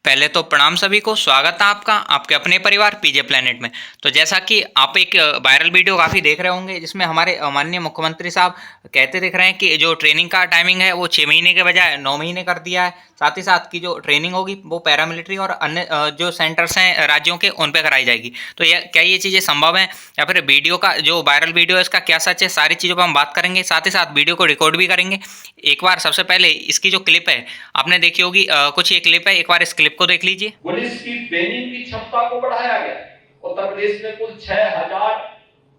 पहले तो प्रणाम सभी को, स्वागत है आपका आपके अपने परिवार पीजे प्लेनेट में। तो जैसा कि आप एक वायरल वीडियो काफ़ी देख रहे होंगे जिसमें हमारे माननीय मुख्यमंत्री साहब कहते दिख रहे हैं कि जो ट्रेनिंग का टाइमिंग है वो 6 महीने के बजाय 9 महीने कर दिया है। साथ ही साथ की जो ट्रेनिंग होगी वो पैरामिलिट्री और अन्य जो सेंटर्स हैं राज्यों के उन पे कराई जाएगी। तो क्या ये चीज़ें संभव हैं या फिर वीडियो का जो वायरल वीडियो है इसका क्या सच है, सारी चीज़ों पर हम बात करेंगे। साथ ही साथ वीडियो को रिकॉर्ड भी करेंगे। एक बार सबसे पहले इसकी जो क्लिप है आपने देखी होगी, कुछ ये क्लिप है, एक बार इस क्लिप को देख लीजिए। पुलिस की ट्रेनिंग की क्षमता को बढ़ाया गया। उत्तर प्रदेश में कुल 6000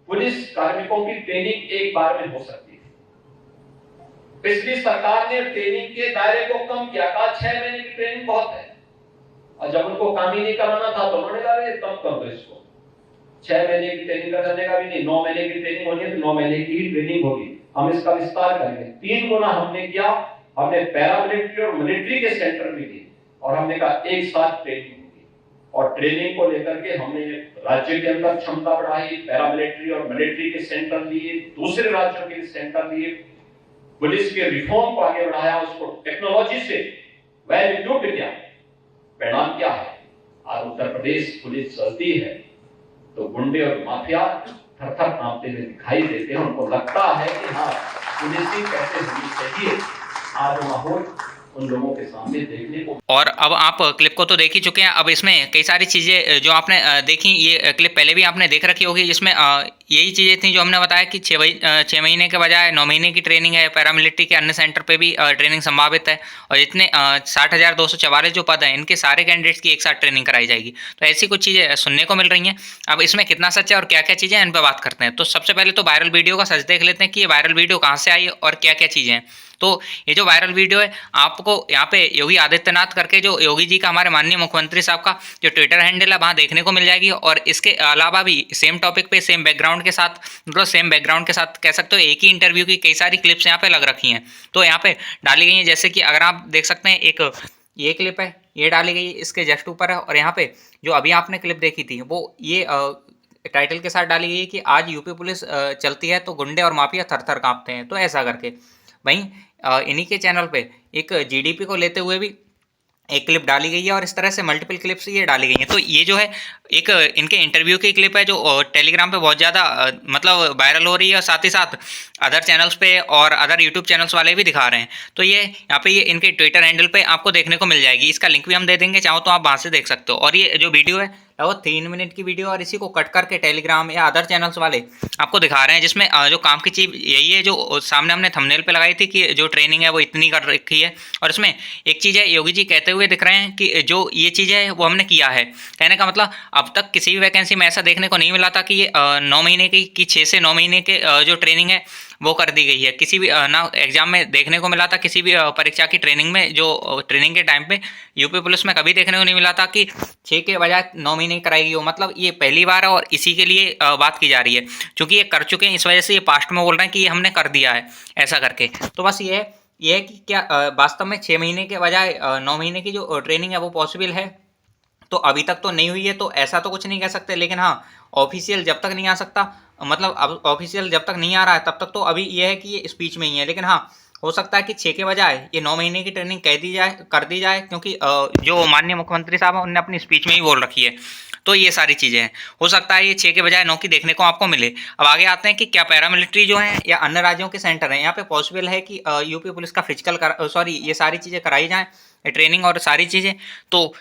पुलिस कार्मिकों की ट्रेनिंग एक बार में हो सकती है। पिछली सरकार ने ट्रेनिंग के दायरे को कम किया, कहा 6 महीने की ट्रेनिंग बहुत है, और जब उनको काम ही नहीं कराना था तो उन्होंने कहा कम कर दो इसको, 6 महीने की ट्रेनिंग करने का भी नहीं, 9 महीने की ट्रेनिंग होनी है तो 9 महीने की ही ट्रेनिंग होगी, हम इसका विस्तार करेंगे। 3 गुना हमने किया, हमने पैरामिलिट्री और मिलिट्री के सेंटर भी दिए और हमने कहा एक साथ ट्रेनिंग होगी। और ट्रेनिंग को लेकर के हमने राज्य के अंदर क्षमता बढ़ाई, पैरामिलिट्री और मिलिट्री के सेंटर दिए, दूसरे राज्यों के सेंटर दिए, पुलिस के रिफॉर्म को आगे बढ़ाया, उसको टेक्नोलॉजी से वेल इक्विप्ड किया। परिणाम क्या है? आज उत्तर प्रदेश पुलिस चलती है तो गुंडे और माफिया थर-थर कांपते हुए दिखाई देते हैं। उनको लगता है कि हाँ, पुलिस ही कैसे होनी चाहिए। आज माहौल उन लोगों के सामने देखने को। और अब आप क्लिप को तो देख ही चुके हैं। अब इसमें कई सारी चीज़ें जो आपने देखी, ये क्लिप पहले भी आपने देख रखी होगी, जिसमें यही चीज़ें थी जो हमने बताया कि 6 महीने के बजाय 9 महीने की ट्रेनिंग है। पैरामिलिट्री के अन्य सेंटर पे भी ट्रेनिंग संभावित है और जितने 60,244 जो पद हैं इनके सारे कैंडिडेट्स की एक साथ ट्रेनिंग कराई जाएगी। तो ऐसी कुछ चीज़ें सुनने को मिल रही हैं। अब इसमें कितना सच है और क्या क्या चीज़ें हैं इन पर बात करते हैं। तो सबसे पहले तो वायरल वीडियो का सच देख लेते हैं कि ये वायरल वीडियो कहाँ से आई और क्या क्या चीज़ें हैं। तो ये जो वायरल वीडियो है आपको यहाँ पे योगी आदित्यनाथ करके, जो योगी जी का हमारे माननीय मुख्यमंत्री साहब का जो ट्विटर हैंडल है वहाँ देखने को मिल जाएगी। और इसके अलावा भी सेम टॉपिक पे सेम बैकग्राउंड के साथ, मतलब सेम बैकग्राउंड के साथ कह सकते हो एक ही इंटरव्यू की कई सारी क्लिप्स यहाँ पे लग रखी हैं, तो यहाँ पे डाली गई हैं। जैसे कि अगर आप देख सकते हैं, एक ये क्लिप है, ये डाली गई इसके जस्ट ऊपर है, और यहाँ पे जो अभी आपने क्लिप देखी थी वो ये टाइटल के साथ डाली गई है कि आज यूपी पुलिस चलती है तो गुंडे और माफिया थर थर कांपते हैं। तो ऐसा करके वहीं इन्हीं के चैनल पे एक जीडीपी को लेते हुए भी एक क्लिप डाली गई है और इस तरह से मल्टीपल क्लिप्स ये डाली गई हैं। तो ये जो है एक इनके इंटरव्यू की क्लिप है जो टेलीग्राम पे बहुत ज़्यादा मतलब वायरल हो रही है, और साथ ही साथ अदर चैनल्स पे और अदर यूट्यूब चैनल्स वाले भी दिखा रहे हैं। तो ये यहाँ पे ये इनके ट्विटर हैंडल पे आपको देखने को मिल जाएगी। इसका लिंक भी हम दे देंगे, चाहो तो आप वहाँ से देख सकते हो। और ये जो वीडियो है वो 3 मिनट की वीडियो, और इसी को कट करके टेलीग्राम या अदर चैनल्स वाले आपको दिखा रहे हैं, जिसमें जो काम की चीज़ यही है जो सामने हमने थंबनेल पे लगाई थी कि जो ट्रेनिंग है वो इतनी कर रखी है। और इसमें एक चीज़ है, योगी जी कहते हुए दिख रहे हैं कि जो ये चीज़ है वो हमने किया है। कहने का मतलब अब तक किसी भी वैकेंसी में ऐसा देखने को नहीं मिला था कि ये 9 महीने की 6 से 9 महीने के जो ट्रेनिंग है वो कर दी गई है। किसी भी ना एग्जाम में देखने को मिला था, किसी भी परीक्षा की ट्रेनिंग में, जो ट्रेनिंग के टाइम पे यूपी पुलिस में कभी देखने को नहीं मिला था कि 6 के बजाय 9 महीने कराई गई हो। मतलब ये पहली बार है और इसी के लिए बात की जा रही है, क्योंकि ये कर चुके हैं, इस वजह से ये पास्ट में बोल रहे हैं कि ये हमने कर दिया है ऐसा करके। तो बस ये है कि क्या वास्तव में 6 महीने के बजाय 9 महीने की जो ट्रेनिंग है वो पॉसिबल है। तो अभी तक तो नहीं हुई है, तो ऐसा तो कुछ नहीं कह सकते, लेकिन हाँ, ऑफिशियल जब तक नहीं आ सकता, मतलब अब ऑफिशियल जब तक नहीं आ रहा है तब तक तो अभी ये है कि ये स्पीच में ही है। लेकिन हाँ, हो सकता है कि 6 के बजाय ये 9 महीने की ट्रेनिंग कर दी जाए, क्योंकि जो माननीय मुख्यमंत्री साहब हैं उन्होंने अपनी स्पीच में ही बोल रखी है। तो ये सारी चीज़ें हैं, हो सकता है ये 6 के बजाय 9 की देखने को आपको मिले। अब आगे आते हैं कि क्या पैरामिलिट्री जो है या अन्य राज्यों के सेंटर हैं यहाँ पे पॉसिबल है कि यूपी पुलिस का फिजिकल ये सारी चीज़ें कराई जाएँ, ट्रेनिंग और सारी चीज़ें। तो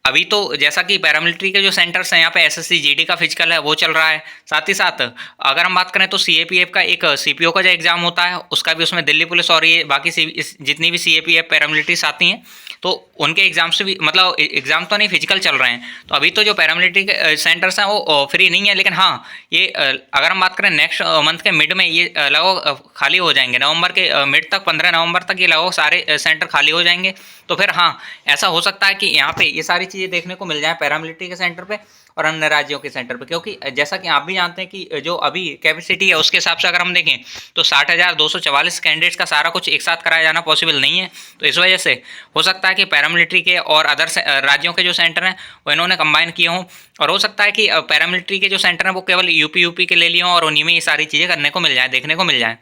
अभी तो जैसा कि पैरामिलिट्री के जो सेंटर्स हैं यहाँ पे एसएससी जीडी का फिजिकल है वो चल रहा है। साथ ही साथ अगर हम बात करें तो सीएपीएफ का एक सीपीओ का जो एग्ज़ाम होता है उसका भी उसमें दिल्ली पुलिस और ये बाकी जितनी भी सीएपीएफ पैरामिलिट्रीज आती हैं तो उनके एग्ज़ाम से भी, मतलब एग्ज़ाम तो नहीं, फिजिकल चल रहे हैं। तो अभी तो जो पैरामिलिट्री के सेंटर्स हैं वो फ्री नहीं है, लेकिन हाँ, ये अगर हम बात करें नेक्स्ट मंथ के मिड में ये लगभग खाली हो जाएंगे। नवंबर के मिड तक, 15 नवंबर तक ये लगभग सारे सेंटर खाली हो जाएंगे। तो फिर हाँ, ऐसा हो सकता है कि यहाँ पे ये सारी चीज़ें देखने को मिल जाए पैरामिलिट्री के सेंटर पे और अन्य राज्यों के सेंटर पे, क्योंकि जैसा कि आप भी जानते हैं कि जो अभी कैपेसिटी है उसके हिसाब से अगर हम देखें तो 60,244 कैंडिडेट्स का सारा कुछ एक साथ कराया जाना पॉसिबल नहीं है। तो इस वजह से हो सकता है कि पैरामिलिट्री के और अदर राज्यों के जो सेंटर हैं वो इन्होंने कंबाइन किए हों, और हो सकता है कि पैरामिलिट्री के जो सेंटर हैं वो केवल यूपी के ले लिए हों और उन्हीं में ये सारी चीज़ें करने को मिल जाए, देखने को मिल जाए।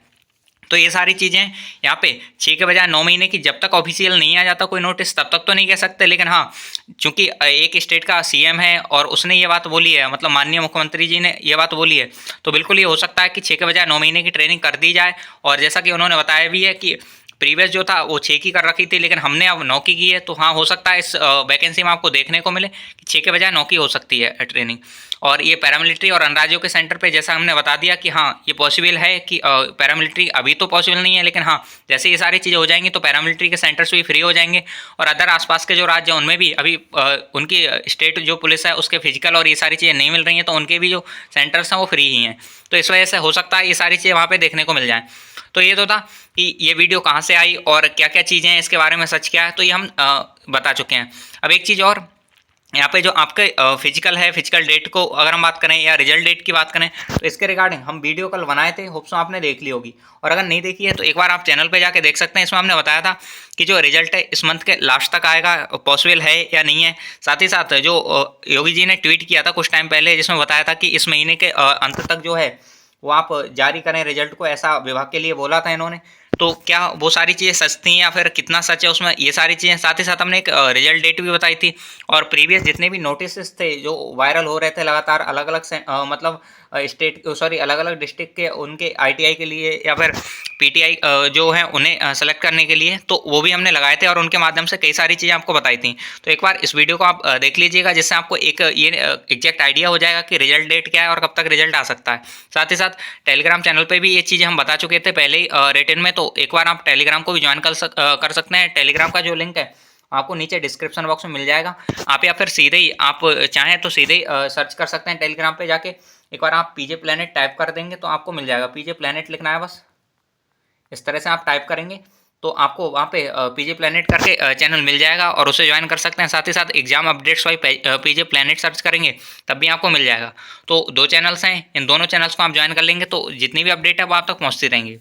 तो ये सारी चीज़ें यहाँ पे 6 के बजाय 9 महीने की, जब तक ऑफिशियल नहीं आ जाता कोई नोटिस तब तक तो नहीं कह सकते। लेकिन हाँ, चूंकि एक स्टेट का सीएम है और उसने ये बात बोली है, मतलब माननीय मुख्यमंत्री जी ने ये बात बोली है, तो बिल्कुल ये हो सकता है कि 6 के बजाय 9 महीने की ट्रेनिंग कर दी जाए। और जैसा कि उन्होंने बताया भी है कि प्रीवियस जो था वो 6 की कर रखी थी, लेकिन हमने अब 9 की है। तो हाँ, हो सकता है इस वैकेंसी में आपको देखने को मिले कि 6 के बजाय 9 की हो सकती है ट्रेनिंग। और ये पैरामिलिट्री और अन्य के सेंटर पे जैसा हमने बता दिया कि हाँ, ये पॉसिबल है कि पैरामिलिट्री अभी तो पॉसिबल नहीं है, लेकिन हाँ, जैसे ये सारी चीज़ें हो जाएंगी तो पैरामिलिट्री के सेंटर्स भी फ्री हो जाएंगे। और अदर आसपास के जो राज्य हैं उनमें भी अभी उनकी स्टेट जो पुलिस है उसके फिजिकल और ये सारी चीज़ें नहीं मिल रही हैं, तो उनके भी जो सेंटर्स हैं वो फ्री ही हैं। तो इस वजह से हो सकता है ये सारी चीज़ें वहाँ पर देखने को मिल जाएँ। तो ये तो था कि ये वीडियो कहाँ से आई और क्या क्या चीज़ें हैं इसके बारे में, सच क्या है, तो ये हम बता चुके हैं। अब एक चीज़ और, यहाँ पे जो आपके फिजिकल है, फिजिकल डेट को अगर हम बात करें या रिजल्ट डेट की बात करें, तो इसके रिगार्डिंग हम वीडियो कल बनाए थे, होप सो आपने देख ली होगी। और अगर नहीं देखी है तो एक बार आप चैनल पे जाके देख सकते हैं। इसमें हमने बताया था कि जो रिजल्ट है इस मंथ के लास्ट तक आएगा, पॉसिबल है या नहीं है। साथ ही साथ जो योगी जी ने ट्वीट किया था कुछ टाइम पहले, जिसमें बताया था कि इस महीने के अंत तक जो है वो आप जारी करें रिजल्ट को, ऐसा विभाग के लिए बोला था इन्होंने। तो क्या वो सारी चीज़ें सच थी या फिर कितना सच है उसमें, ये सारी चीज़ें। साथ ही साथ हमने एक रिजल्ट डेट भी बताई थी। और प्रीवियस जितने भी नोटिस थे जो वायरल हो रहे थे लगातार अलग अलग मतलब अलग अलग डिस्ट्रिक्ट के, उनके आईटीआई के लिए या फिर पीटीआई जो है उन्हें सेलेक्ट करने के लिए, तो वो भी हमने लगाए थे और उनके माध्यम से कई सारी चीज़ें आपको बताई थी। तो एक बार इस वीडियो को आप देख लीजिएगा, जिससे आपको एक ये एग्जैक्ट आइडिया हो जाएगा कि रिजल्ट डेट क्या है और कब तक रिजल्ट आ सकता है। साथ ही साथ टेलीग्राम चैनल पर भी ये चीज़ें हम बता चुके थे पहले ही रिटन में, तो एक बार आप टेलीग्राम को भी ज्वाइन कर सकते हैं। टेलीग्राम का जो लिंक है आपको नीचे डिस्क्रिप्शन बॉक्स में मिल जाएगा। आप या फिर सीधे ही आप चाहें तो सीधे ही सर्च कर सकते हैं टेलीग्राम पे जाके। एक बार आप पीजे प्लैनेट टाइप कर देंगे तो आपको मिल जाएगा, पीजे प्लैनेट लिखना है बस। इस तरह से आप टाइप करेंगे तो आपको वहाँ पे पीजे प्लैनेट करके चैनल मिल जाएगा और उसे ज्वाइन कर सकते हैं। साथ ही साथ एग्जाम अपडेट्स वाई पीजे प्लैनेट सर्च करेंगे तब भी आपको मिल जाएगा। तो 2 चैनल्स हैं, इन दोनों चैनल्स को आप ज्वाइन कर लेंगे तो जितनी भी अपडेट है वो आप तक पहुँचती रहेंगी।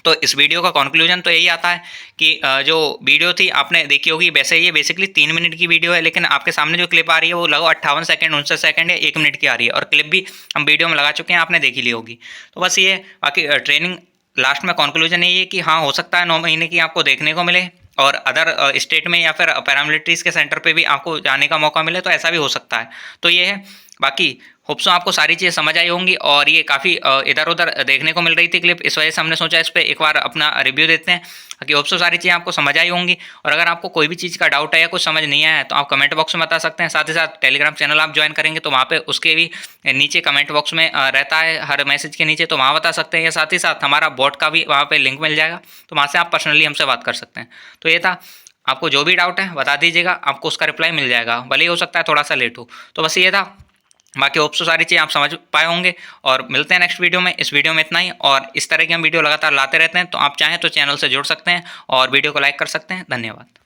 तो इस वीडियो का कंक्लूजन तो यही आता है कि जो वीडियो थी आपने देखी होगी, वैसे ये बेसिकली 3 मिनट की वीडियो है, लेकिन आपके सामने जो क्लिप आ रही है वो लगभग 58 सेकंड 59 सेकंड या 1 मिनट की आ रही है। और क्लिप भी हम वीडियो में लगा चुके हैं, आपने देखी ली होगी। तो बस ये बाकी ट्रेनिंग लास्ट में कंक्लूजन यही है कि हाँ, हो सकता है 9 महीने की आपको देखने को मिले और अदर स्टेट में या फिर पैरामिलिट्रीज के सेंटर पे भी आपको जाने का मौका मिले, तो ऐसा भी हो सकता है। तो ये है, बाकी होप सो आपको सारी चीज़ें समझ आई होंगी। और ये काफ़ी इधर उधर देखने को मिल रही थी क्लिप, इस वजह से हमने सोचा इस पर एक बार अपना रिव्यू देते हैं कि होप सो सारी चीज़ें आपको समझ आई होंगी। और अगर आपको कोई भी चीज़ का डाउट है या कुछ समझ नहीं आया है तो आप कमेंट बॉक्स में बता सकते हैं। साथ ही साथ टेलीग्राम चैनल आप ज्वाइन करेंगे तो वहाँ पे उसके भी नीचे कमेंट बॉक्स में रहता है हर मैसेज के नीचे, तो वहाँ बता सकते हैं। या साथ ही साथ हमारा बॉट का भी वहाँ पर लिंक मिल जाएगा, तो वहाँ से आप पर्सनली हमसे बात कर सकते हैं। तो ये था, आपको जो भी डाउट है बता दीजिएगा, आपको उसका रिप्लाई मिल जाएगा, भले ही हो सकता है थोड़ा सा लेट हो। तो बस ये था, बाकी होप सो सारी चीज़ आप समझ पाए होंगे। और मिलते हैं नेक्स्ट वीडियो में। इस वीडियो में इतना ही, और इस तरह की हम वीडियो लगातार लाते रहते हैं, तो आप चाहें तो चैनल से जुड़ सकते हैं और वीडियो को लाइक कर सकते हैं। धन्यवाद।